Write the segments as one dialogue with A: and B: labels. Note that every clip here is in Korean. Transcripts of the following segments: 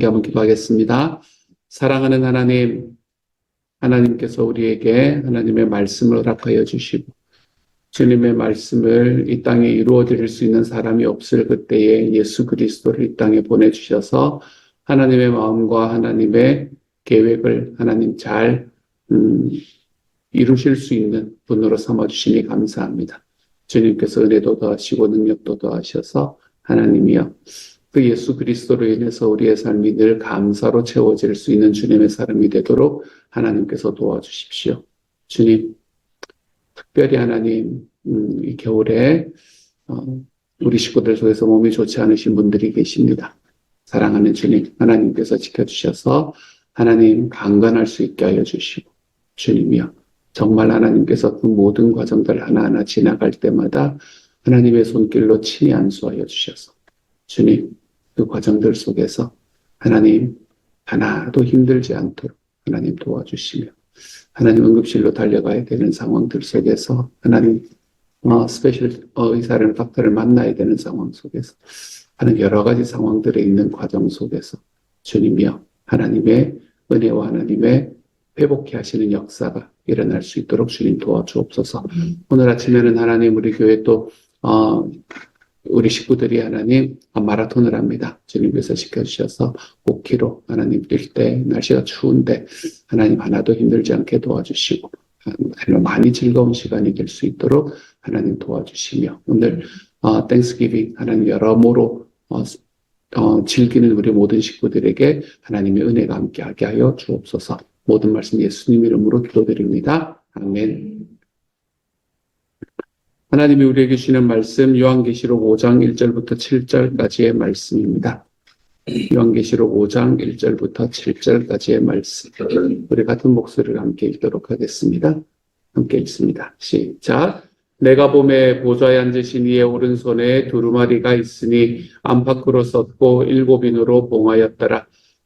A: 함께 한번 기도하겠습니다. 사랑하는 하나님, 하나님께서 우리에게 하나님의 말씀을 허락하여 주시고 주님의 말씀을 이 땅에 이루어 드릴 수 있는 사람이 없을 그때에 예수 그리스도를 이 땅에 보내주셔서 하나님의 마음과 하나님의 계획을 하나님 잘 이루실 수 있는 분으로 삼아주시니 감사합니다. 주님께서 은혜도 더하시고 능력도 더하셔서 하나님이여 그 예수 그리스도로 인해서 우리의 삶이 늘 감사로 채워질 수 있는 주님의 사람이 되도록 하나님께서 도와주십시오. 주님, 특별히 하나님 이 겨울에 우리 식구들 속에서 몸이 좋지 않으신 분들이 계십니다. 사랑하는 주님, 하나님께서 지켜주셔서 하나님 강건할 수 있게 하여 주시고 주님이여 정말 하나님께서 그 모든 과정들 하나하나 지나갈 때마다 하나님의 손길로 친히 안수하여 주셔서 주님 그 과정들 속에서 하나님 하나도 힘들지 않도록 하나님 도와주시며 하나님 응급실로 달려가야 되는 상황들 속에서 하나님 스페셜 의사를 닥터를 만나야 되는 상황 속에서 하는 여러 가지 상황들에 있는 과정 속에서 주님이여 하나님의 은혜와 하나님의 회복케 하시는 역사가 일어날 수 있도록 주님 도와주옵소서. 오늘 아침에는 하나님 우리 교회 또 우리 식구들이 하나님 마라톤을 합니다. 주님께서 지켜주셔서 5km 하나님 뛸 때 날씨가 추운데 하나님 하나도 힘들지 않게 도와주시고 많이 즐거운 시간이 될 수 있도록 하나님 도와주시며 오늘 땡스기빙 하나님 여러모로 즐기는 우리 모든 식구들에게 하나님의 은혜가 함께하게 하여 주옵소서. 모든 말씀 예수님 이름으로 기도드립니다. 아멘. 하나님이 우리에게 주시는 말씀 요한계시록 5장 1절부터 7절까지의 말씀입니다. 요한계시록 5장 1절부터 7절까지의 말씀. 우리 같은 목소리를 함께 읽도록 하겠습니다. 함께 읽습니다. 시작. 내가 봄에 보좌에 앉으신 이의 오른손에 두루마리가 있으니 안팎으로 섰고 7인으로 봉하였더라.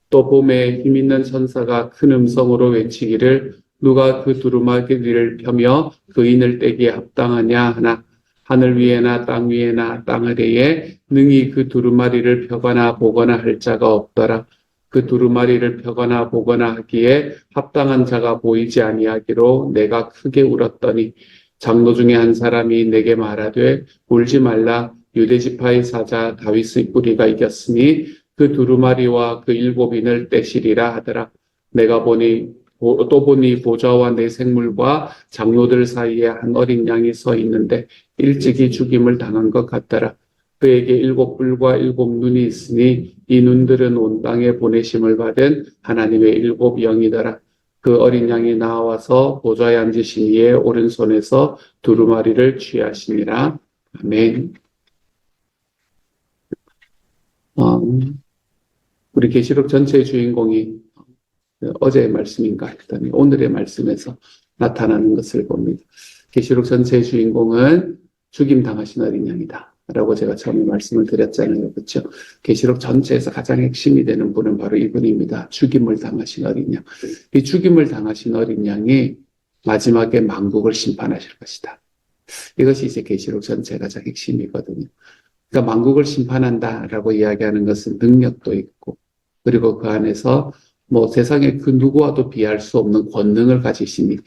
A: 또 봄에 힘있는 천사가 큰 음성으로 외치기를 누가 그 두루마리를 펴며 그 인을 떼기에 합당하냐 하나 하늘 위에나 땅 위에나 땅 아래에 능히 그 두루마리를 펴거나 보거나 할 자가 없더라. 그 두루마리를 펴거나 보거나 하기에 합당한 자가 보이지 아니하기로 내가 크게 울었더니 장로 중에 한 사람이 내게 말하되 울지 말라. 유대지파의 사자 다윗의 뿌리가 이겼으니 그 두루마리와 그 7인을 떼시리라 하더라. 내가 또 보니 보좌와 내 생물과 장로들 사이에 한 어린 양이 서 있는데 일찍이 죽임을 당한 것 같더라. 그에게 7뿔과 7눈이 있으니 이 눈들은 온 땅에 보내심을 받은 하나님의 7영이더라. 그 어린 양이 나와서 보좌에 앉으신 이의 오른손에서 두루마리를 취하시니라. 아멘. 우리 계시록 전체의 주인공이 어제의 말씀인가 했더니 오늘의 말씀에서 나타나는 것을 봅니다. 계시록 전체의 주인공은 죽임 당하신 어린 양이다 라고 제가 처음에 말씀을 드렸잖아요. 그렇죠? 계시록 전체에서 가장 핵심이 되는 분은 바로 이분입니다. 죽임을 당하신 어린 양. 이 죽임을 당하신 어린 양이 마지막에 만국을 심판하실 것이다. 이것이 이제 계시록 전체의 가장 핵심이거든요. 그러니까 만국을 심판한다라고 이야기하는 것은 능력도 있고 그리고 그 안에서 세상에 그 누구와도 비할 수 없는 권능을 가지시니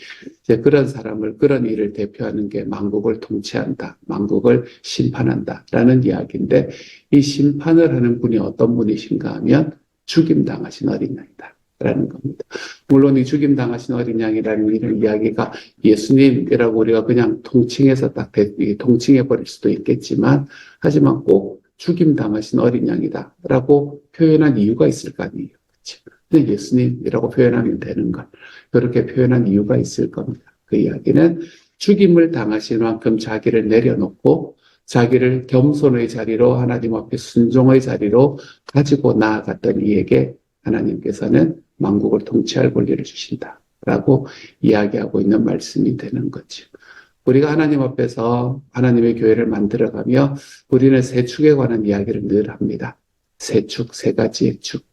A: 이제 그런 사람을 그런 일을 대표하는 게 만국을 통치한다, 만국을 심판한다라는 이야기인데 이 심판을 하는 분이 어떤 분이신가 하면 죽임 당하신 어린 양이다라는 겁니다. 물론 이 죽임 당하신 어린 양이라는 이런 이야기가 예수님이라고 우리가 그냥 통칭해서 딱 통칭해 버릴 수도 있겠지만 하지만 꼭 죽임 당하신 어린 양이다라고 표현한 이유가 있을 거 아니에요. 그렇죠? 예수님이라고 표현하면 되는 것. 그렇게 표현한 이유가 있을 겁니다. 그 이야기는 죽임을 당하신 만큼 자기를 내려놓고 자기를 겸손의 자리로 하나님 앞에 순종의 자리로 가지고 나아갔던 이에게 하나님께서는 만국을 통치할 권리를 주신다라고 이야기하고 있는 말씀이 되는 거죠. 우리가 하나님 앞에서 하나님의 교회를 만들어가며 우리는 세 축에 관한 이야기를 늘 합니다. 세 축, 세 가지의 축.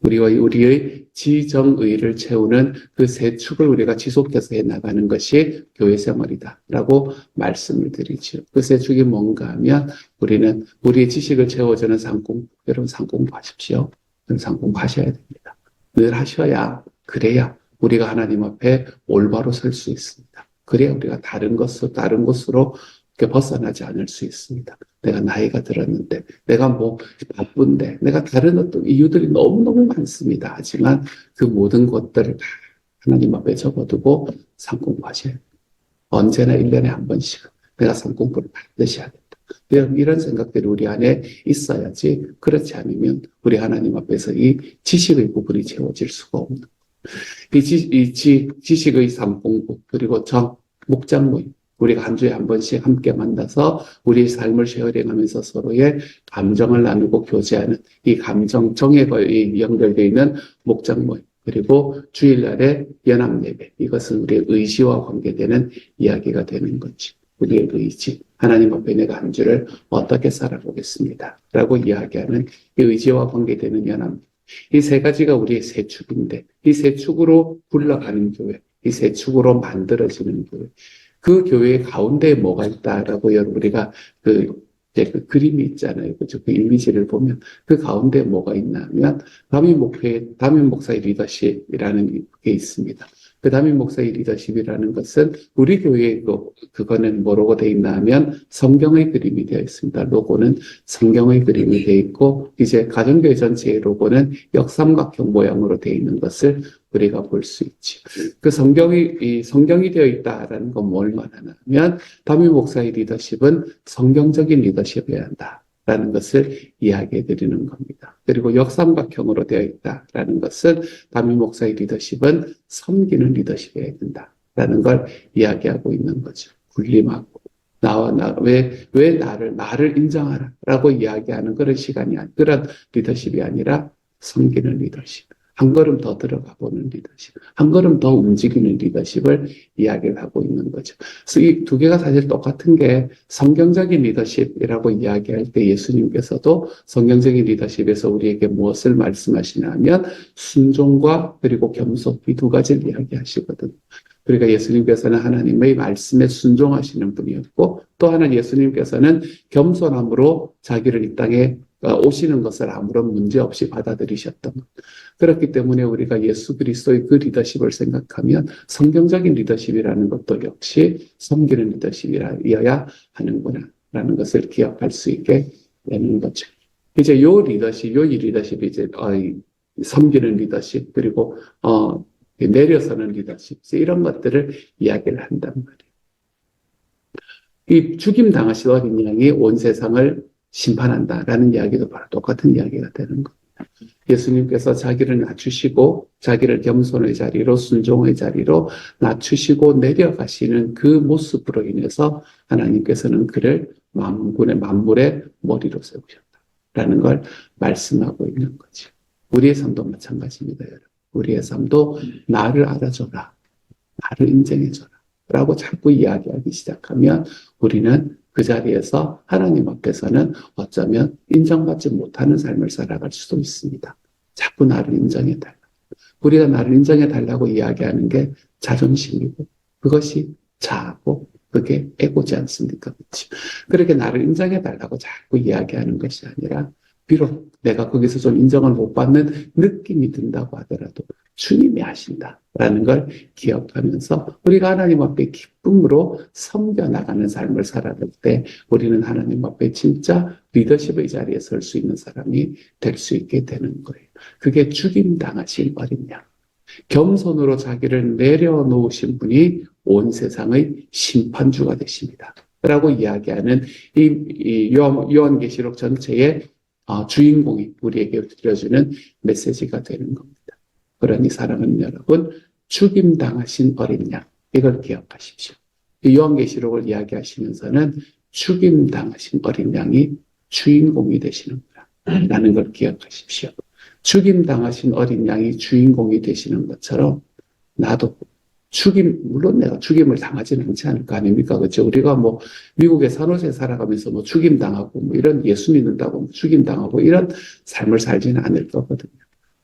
A: 우리의 지정의를 채우는 그 세 축을 우리가 지속해서 해나가는 것이 교회 생활이다라고 말씀을 드리죠. 그 세 축이 뭔가 하면 우리는 우리의 지식을 채워주는 상공, 여러분 상공부하십시오. 상봉하셔야 됩니다. 늘 하셔야, 그래야 우리가 하나님 앞에 올바로 설 수 있습니다. 그래야 우리가 다른 곳으로 이렇게 벗어나지 않을 수 있습니다. 내가 나이가 들었는데, 내가 뭐 바쁜데, 내가 다른 어떤 이유들이 너무너무 많습니다. 하지만 그 모든 것들을 다 하나님 앞에 접어두고 상공하셔야 됩니다. 언제나 1년에 한 번씩 내가 상공부를 반드시 해야 된다. 이런 생각들이 우리 안에 있어야지, 그렇지 않으면 우리 하나님 앞에서 이 지식의 부분이 채워질 수가 없는 이 지식의 상공부, 그리고 목장 모임, 우리가 한 주에 한 번씩 함께 만나서 우리의 삶을 쉐어링하면서 서로의 감정을 나누고 교제하는 이 정에 연결되어 있는 목장 모임, 그리고 주일날의 연합 예배, 이것은 우리의 의지와 관계되는 이야기가 되는 거지. 우리의 의지, 하나님 앞에 내가 한 주를 어떻게 살아보겠습니다 라고 이야기하는 이 의지와 관계되는 연합, 이 세 가지가 우리의 세 축인데, 이 세 축으로 굴러가는 교회, 이 세 축으로 만들어지는 교회, 그 교회의 가운데에 뭐가 있다라고 우리가 그 그림이 있잖아요. 그죠? 그 이미지를 보면 그 가운데 뭐가 있냐면 담임 목사의 리더십이라는 게 있습니다. 그 담임 목사의 리더십이라는 것은 우리 교회에 그거는 뭐라고 되어 있나 하면 성경의 그림이 되어 있습니다. 로고는 성경의 그림이 되어 있고, 이제 가정교회 전체의 로고는 역삼각형 모양으로 되어 있는 것을 우리가 볼 수 있지. 그 성경이 되어 있다라는 건 뭘 말하냐면, 담임 목사의 리더십은 성경적인 리더십이어야 한다라는 것을 이야기해 드리는 겁니다. 그리고 역삼각형으로 되어 있다라는 것은 담임 목사의 리더십은 섬기는 리더십이어야 된다라는 걸 이야기하고 있는 거죠. 군림하고 왜 나를 인정하라라고 이야기하는 그런 그런 리더십이 아니라 섬기는 리더십. 한 걸음 더 들어가 보는 리더십, 한 걸음 더 움직이는 리더십을 이야기를 하고 있는 거죠. 그래서 이 두 개가 사실 똑같은 게, 성경적인 리더십이라고 이야기할 때 예수님께서도 성경적인 리더십에서 우리에게 무엇을 말씀하시냐면 순종과 그리고 겸손, 이 두 가지를 이야기하시거든요. 그러니까 예수님께서는 하나님의 말씀에 순종하시는 분이었고, 또 하나는 예수님께서는 겸손함으로 자기를 이 땅에 오시는 것을 아무런 문제 없이 받아들이셨던 것. 그렇기 때문에 우리가 예수 그리스도의 그 리더십을 생각하면 성경적인 리더십이라는 것도 역시 섬기는 리더십이어야 하는구나라는 것을 기억할 수 있게 되는 거죠. 이제 이 리더십이 이제 섬기는 리더십, 그리고 내려서는 리더십, 이런 것들을 이야기를 한단 말이에요. 이 죽임 당하신 어린 양이 온 세상을 심판한다라는 이야기도 바로 똑같은 이야기가 되는 겁니다. 예수님께서 자기를 낮추시고 자기를 겸손의 자리로, 순종의 자리로 낮추시고 내려가시는 그 모습으로 인해서 하나님께서는 그를 만물의 머리로 세우셨다라는 걸 말씀하고 있는 거죠. 우리의 삶도 마찬가지입니다, 여러분. 우리의 삶도 나를 알아줘라, 나를 인정해줘라 라고 자꾸 이야기하기 시작하면 우리는 그 자리에서 하나님 앞에서는 어쩌면 인정받지 못하는 삶을 살아갈 수도 있습니다. 자꾸 나를 인정해달라. 우리가 나를 인정해달라고 이야기하는 게 자존심이고, 그것이 자아고, 그게 에고지 않습니까? 그렇지? 그렇게 나를 인정해달라고 자꾸 이야기하는 것이 아니라, 비록 내가 거기서 좀 인정을 못 받는 느낌이 든다고 하더라도 주님이 하신다라는 걸 기억하면서 우리가 하나님 앞에 기쁨으로 섬겨나가는 삶을 살아갈 때 우리는 하나님 앞에 진짜 리더십의 자리에 설 수 있는 사람이 될 수 있게 되는 거예요. 그게 죽임당하신 어린 양. 겸손으로 자기를 내려놓으신 분이 온 세상의 심판주가 되십니다. 라고 이야기하는 이 요한계시록 전체의 주인공이 우리에게 들려주는 메시지가 되는 겁니다. 그러니 사랑하는 여러분, 죽임당하신 어린 양, 이걸 기억하십시오. 요한계시록을 이야기하시면서는 죽임당하신 어린 양이 주인공이 되시는구나 라는 걸 기억하십시오. 죽임당하신 어린 양이 주인공이 되시는 것처럼 나도 물론 내가 죽임을 당하지는 않지 않을 거 아닙니까? 그렇죠? 우리가 뭐 미국의 산호세 살아가면서 뭐 죽임당하고 뭐 이런 예수 믿는다고 뭐 죽임당하고 이런 삶을 살지는 않을 거거든요.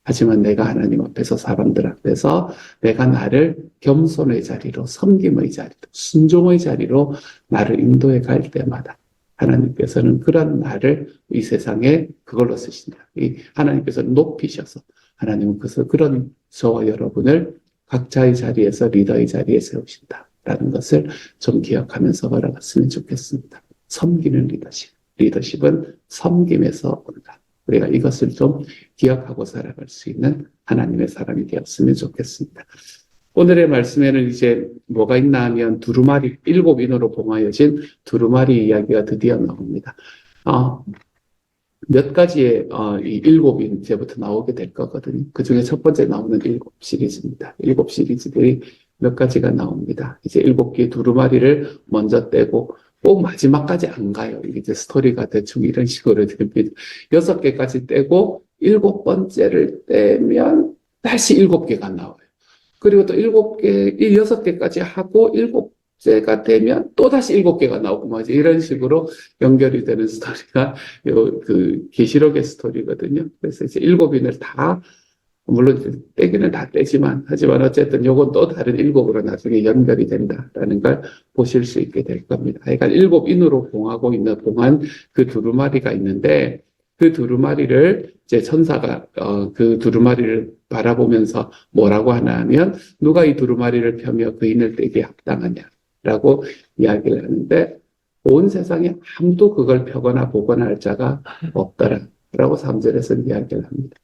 A: 하지만 내가 하나님 앞에서, 사람들 앞에서 내가 나를 겸손의 자리로, 섬김의 자리로, 순종의 자리로 나를 인도해 갈 때마다 하나님께서는 그런 나를 이 세상에 그걸로 쓰신다. 하나님께서는 높이셔서 하나님은 그런 저와 여러분을 각자의 자리에서 리더의 자리에 세우신다라는 것을 좀 기억하면서 걸어갔으면 좋겠습니다. 섬기는 리더십. 리더십은 섬김에서 온다. 우리가 이것을 좀 기억하고 살아갈 수 있는 하나님의 사람이 되었으면 좋겠습니다. 오늘의 말씀에는 이제 뭐가 있나 하면 두루마리, 7인으로 봉하여진 두루마리 이야기가 드디어 나옵니다. 몇 가지의 이 7인 이제부터 나오게 될 거거든요. 그 중에 첫 번째 나오는 7시리즈입니다. 7시리즈들이 몇 가지가 나옵니다. 이제 7개의 두루마리를 먼저 떼고 꼭 마지막까지 안 가요. 이제 스토리가 대충 이런 식으로 됩니다. 6개까지 떼고 7번째를 떼면 다시 7개가 나와요. 그리고 또 7개, 이 6개까지 하고 7개가 되면 또 다시 7개가 나오고 뭐 이런 식으로 연결이 되는 스토리가 계시록의 스토리거든요. 그래서 이제 7인을 다 물론 떼기는 다 떼지만 하지만 어쨌든 요건 또 다른 7으로 나중에 연결이 된다라는 걸 보실 수 있게 될 겁니다. 그러니까 7인으로 봉한 그 두루마리가 있는데 그 두루마리를 이제 천사가 그 두루마리를 바라보면서 뭐라고 하나 하면 누가 이 두루마리를 펴며 그 인을 떼기에 합당하냐라고 이야기를 하는데 온 세상에 아무도 그걸 펴거나 보거나 할 자가 없더라라고 3절에서 이야기를 합니다.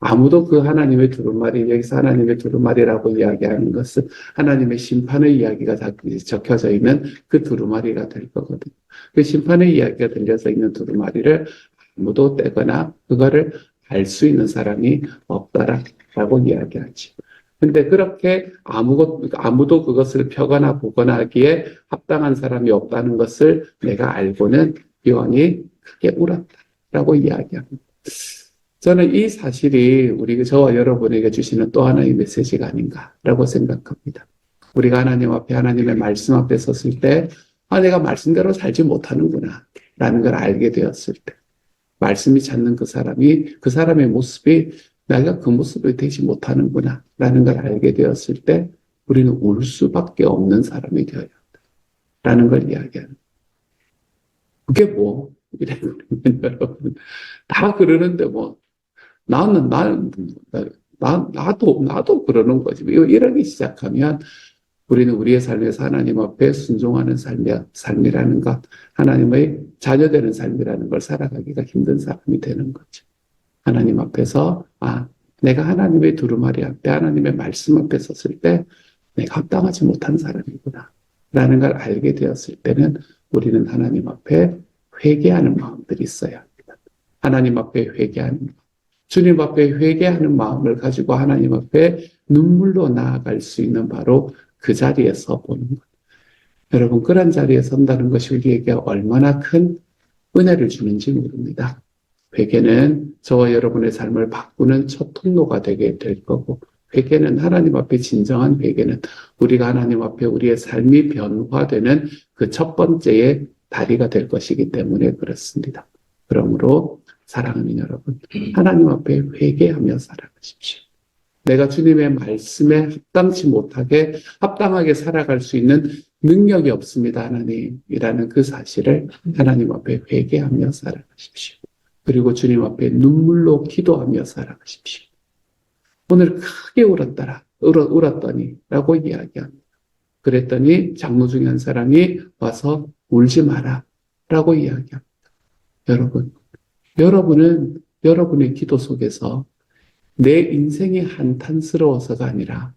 A: 아무도 그 하나님의 두루마리, 여기서 하나님의 두루마리라고 이야기하는 것은 하나님의 심판의 이야기가 다 적혀져 있는 그 두루마리가 될 거거든요. 그 심판의 이야기가 들려져 있는 두루마리를 아무도 떼거나 그거를 알 수 있는 사람이 없다라고 이야기하죠. 근데 그렇게 아무도 그것을 펴거나 보거나 하기에 합당한 사람이 없다는 것을 내가 알고는 요한이 크게 울었다라고 이야기합니다. 저는 이 사실이 저와 여러분에게 주시는 또 하나의 메시지가 아닌가라고 생각합니다. 우리가 하나님 앞에 하나님의 말씀 앞에 섰을 때 내가 말씀대로 살지 못하는구나 라는 걸 알게 되었을 때 말씀이 찾는 그 사람의 모습이 내가 그 모습이 되지 못하는구나 라는 걸 알게 되었을 때 우리는 울 수밖에 없는 사람이 되어야 한다라는 걸 이야기합니다. 그게 뭐? 이래요. 여러분 다 그러는데 뭐 나도 그러는 거지. 이러기 시작하면 우리는 우리의 삶에서 하나님 앞에 순종하는 삶이라는 것, 하나님의 자녀되는 삶이라는 걸 살아가기가 힘든 사람이 되는 거죠. 하나님 앞에서, 내가 하나님의 두루마리 앞에, 하나님의 말씀 앞에 섰을 때 내가 합당하지 못한 사람이구나. 라는 걸 알게 되었을 때는 우리는 하나님 앞에 회개하는 마음들이 있어야 합니다. 하나님 앞에 회개하는 마음. 주님 앞에 회개하는 마음을 가지고 하나님 앞에 눈물로 나아갈 수 있는 바로 그 자리에 서 보는 것. 여러분, 그런 자리에 선다는 것이 우리에게 얼마나 큰 은혜를 주는지 모릅니다. 회개는 저와 여러분의 삶을 바꾸는 첫 통로가 되게 될 거고, 회개는 하나님 앞에 진정한 회개는 우리가 하나님 앞에 우리의 삶이 변화되는 그 첫 번째의 다리가 될 것이기 때문에 그렇습니다. 그러므로 사랑하는 여러분, 하나님 앞에 회개하며 살아가십시오. 내가 주님의 말씀에 합당하게 살아갈 수 있는 능력이 없습니다, 하나님이라는 그 사실을 하나님 앞에 회개하며 살아가십시오. 그리고 주님 앞에 눈물로 기도하며 살아가십시오. 오늘 크게 울었더니 라고 이야기합니다. 그랬더니 장로 중에 한 사람이 와서 울지 마라 라고 이야기합니다. 여러분은 여러분의 기도 속에서 내 인생이 한탄스러워서가 아니라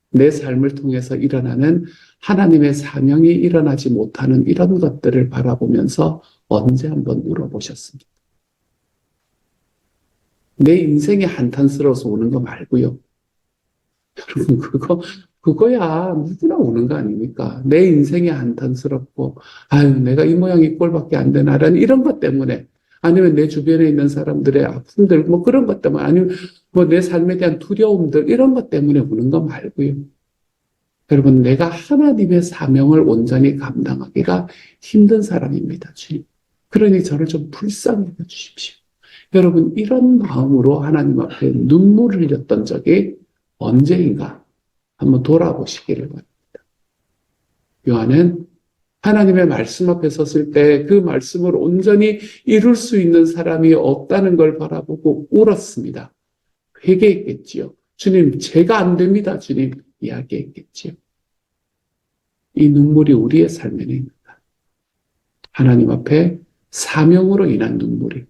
A: 내 삶을 통해서 일어나는 하나님의 사명이 일어나지 못하는 이런 것들을 바라보면서 언제 한번 울어보셨습니까? 내 인생이 한탄스러워서 우는 거 말고요. 여러분, 그거야 누구나 우는 거 아닙니까? 내 인생이 한탄스럽고, 내가 이 모양 이 꼴밖에 안 되나라는 이런 것 때문에, 아니면 내 주변에 있는 사람들의 아픔들, 뭐 그런 것 때문에, 아니면 뭐 내 삶에 대한 두려움들, 이런 것 때문에 우는 거 말고요. 여러분, 내가 하나님의 사명을 온전히 감당하기가 힘든 사람입니다, 주님. 그러니 저를 좀 불쌍히 여주십시오. 여러분, 이런 마음으로 하나님 앞에 눈물을 흘렸던 적이 언제인가 한번 돌아보시기를 바랍니다. 요한은 하나님의 말씀 앞에 섰을 때 그 말씀을 온전히 이룰 수 있는 사람이 없다는 걸 바라보고 울었습니다. 회개했겠지요. 주님, 제가 안 됩니다. 주님, 이야기했겠지요. 이 눈물이 우리의 삶에는 있다. 하나님 앞에 사명으로 인한 눈물이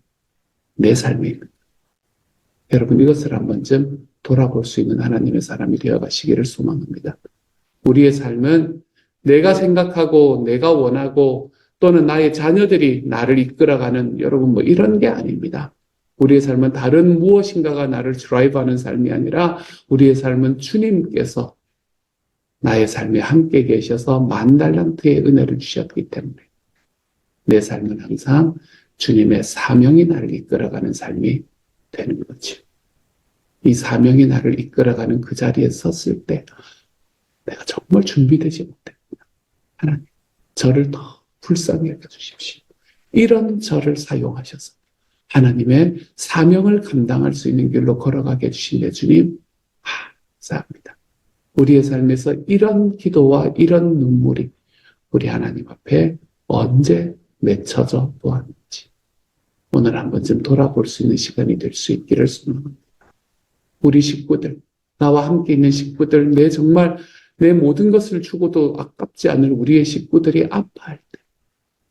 A: 내 삶에 있다. 여러분, 이것을 한 번쯤 돌아볼 수 있는 하나님의 사람이 되어 가시기를 소망합니다. 우리의 삶은 내가 생각하고 내가 원하고 또는 나의 자녀들이 나를 이끌어가는 여러분 뭐 이런 게 아닙니다. 우리의 삶은 다른 무엇인가가 나를 드라이브하는 삶이 아니라 우리의 삶은 주님께서 나의 삶에 함께 계셔서 만달란트의 은혜를 주셨기 때문에 내 삶은 항상 주님의 사명이 나를 이끌어가는 삶이 되는 거죠. 이 사명이 나를 이끌어가는 그 자리에 섰을 때 내가 정말 준비되지 못했구나. 하나님, 저를 더 불쌍히 여겨주십시오. 이런 저를 사용하셔서 하나님의 사명을 감당할 수 있는 길로 걸어가게 해주신 내 주님, 감사합니다. 우리의 삶에서 이런 기도와 이런 눈물이 우리 하나님 앞에 언제 맺혀져 보았는지 오늘 한 번쯤 돌아볼 수 있는 시간이 될 수 있기를 소망합니다. 우리 식구들, 나와 함께 있는 식구들, 정말 내 모든 것을 주고도 아깝지 않을 우리의 식구들이 아파할 때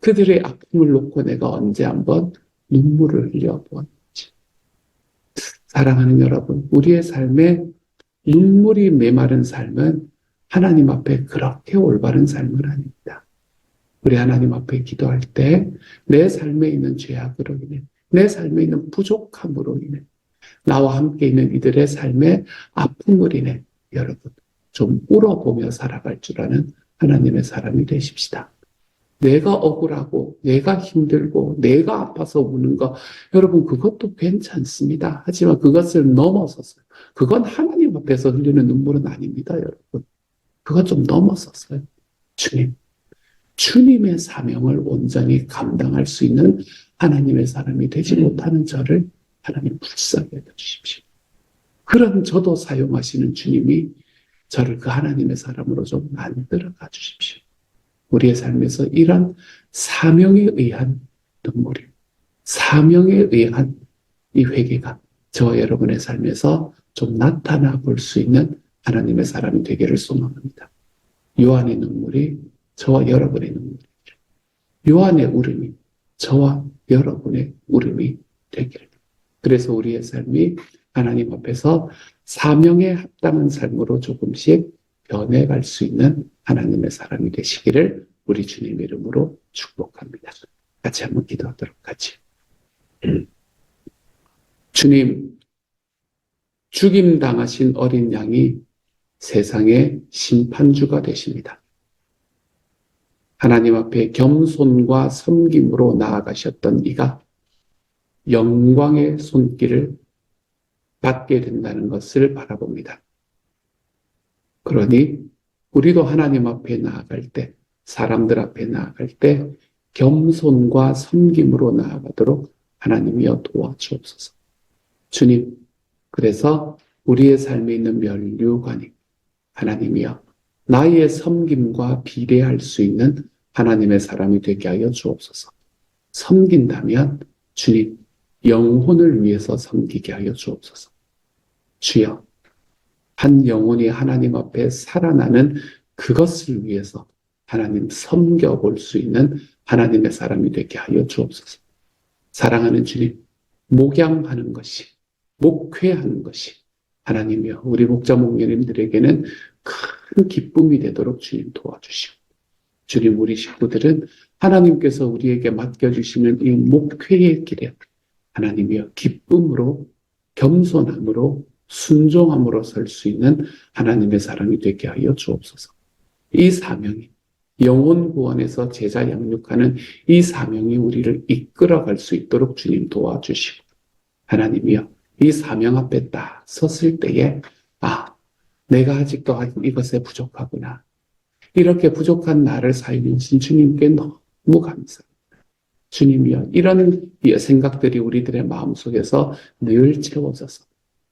A: 그들의 아픔을 놓고 내가 언제 한번 눈물을 흘려보았는지. 사랑하는 여러분, 우리의 삶에 눈물이 메마른 삶은 하나님 앞에 그렇게 올바른 삶은 아닙니다. 우리 하나님 앞에 기도할 때 내 삶에 있는 죄악으로 인해, 내 삶에 있는 부족함으로 인해, 나와 함께 있는 이들의 삶의 아픔으로 인해 여러분 좀 울어보며 살아갈 줄 아는 하나님의 사람이 되십시다. 내가 억울하고 내가 힘들고 내가 아파서 우는 거 여러분 그것도 괜찮습니다. 하지만 그것을 넘어서서 그건 하나님 앞에서 흘리는 눈물은 아닙니다. 여러분 그것 좀 넘어서서요. 주님의 사명을 온전히 감당할 수 있는 하나님의 사람이 되지 못하는 저를 하나님 불쌍히 여겨주십시오. 그런 저도 사용하시는 주님이 저를 그 하나님의 사람으로 좀 만들어가 주십시오. 우리의 삶에서 이런 사명에 의한 눈물이, 사명에 의한 이 회개가 저와 여러분의 삶에서 좀 나타나 볼 수 있는 하나님의 사람이 되기를 소망합니다. 요한의 눈물이 저와 여러분의 눈물이죠. 요한의 울음이 저와 여러분의 울음이 되기를. 그래서 우리의 삶이 하나님 앞에서 사명에 합당한 삶으로 조금씩 변해갈 수 있는 하나님의 사람이 되시기를 우리 주님의 이름으로 축복합니다. 같이 한번 기도하도록 하죠. 주님, 죽임당하신 어린 양이 세상의 심판주가 되십니다. 하나님 앞에 겸손과 섬김으로 나아가셨던 이가 영광의 손길을 받게 된다는 것을 바라봅니다. 그러니 우리도 하나님 앞에 나아갈 때, 사람들 앞에 나아갈 때 겸손과 섬김으로 나아가도록 하나님이여 도와주옵소서. 주님, 그래서 우리의 삶에 있는 면류관이 하나님이여 나의 섬김과 비례할 수 있는 하나님의 사람이 되게 하여 주옵소서. 섬긴다면 주님, 영혼을 위해서 섬기게 하여 주옵소서. 주여, 한 영혼이 하나님 앞에 살아나는 그것을 위해서 하나님 섬겨볼 수 있는 하나님의 사람이 되게 하여 주옵소서. 사랑하는 주님, 목양하는 것이, 목회하는 것이 하나님이여 우리 목자 목녀님들에게는 큰 기쁨이 되도록 주님 도와주시오. 주님, 우리 식구들은 하나님께서 우리에게 맡겨주시는 이 목회의 길에 하나님이여 기쁨으로, 겸손함으로, 순종함으로 설 수 있는 하나님의 사람이 되게 하여 주옵소서. 이 사명이, 영혼 구원에서 제자 양육하는 이 사명이 우리를 이끌어갈 수 있도록 주님 도와주시고, 하나님이여 이 사명 앞에 딱 섰을 때에 내가 아직도 이것에 부족하구나. 이렇게 부족한 나를 사용하신 주님께 너무 감사합니다. 주님이여 이런 생각들이 우리들의 마음속에서 늘 채워져서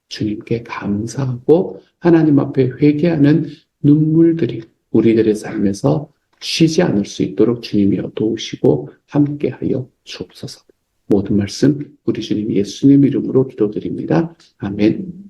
A: 주님께 감사하고 하나님 앞에 회개하는 눈물들이 우리들의 삶에서 쉬지 않을 수 있도록 주님이여 도우시고 함께하여 주옵소서. 모든 말씀 우리 주님 예수님 이름으로 기도드립니다. 아멘.